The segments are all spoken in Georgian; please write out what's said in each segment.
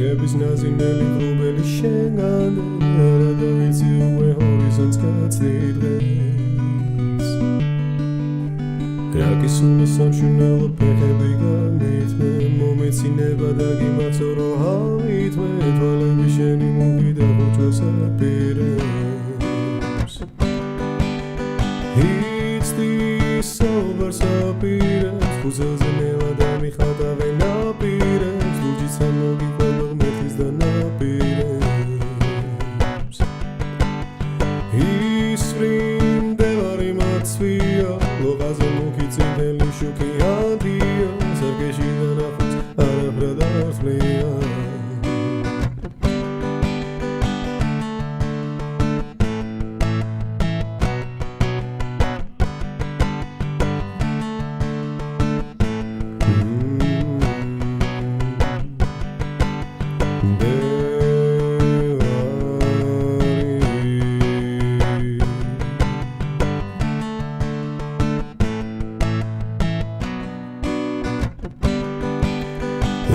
კვირების ნაზინელი ღრუბელი შენგან არა დავიცი უკვე ჰორიზონტს გაცდი დღეს რაკი სული სამშუნელო ფეხები განითმე მომეცინება და გიმაცო რომ ავითმე თვალები შენი მოვიდა ხუჭას აპირებს იცდის საუბარს აპირებს ხუზელზე ნელა დამიხატავენ აპირებს ლუჯიც ამოგიყვება ღმერთის და ნაპირებს ისვრიმდევარი მაცვია ლოყაზე მუქი წითელი შუქი ადია სარგეში დანახულს არაფრა დარწმია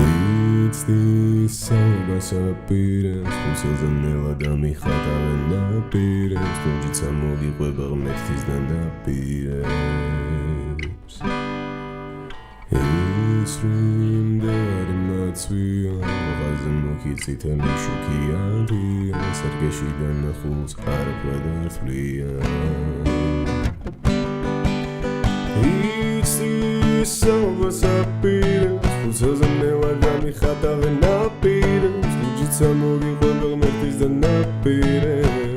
Იცდის საუბარს აპირებს ხუცელზე ნელა დამიხატავენ აპირებს ლუჯიც ამოგიყვება ღმერთის და ნაპირებს ისვრიმდევარი მაცვია ლოყაზე მუქი წითელი შუქი ადია სარგეში დანახულს არაფრა დარწმია იცდის საუბარს აპირებს ხუცელზე ნელა დამიხატავენ აპირებს ლუჯიც ამოგიყვება ღმერთის და ნაპირებს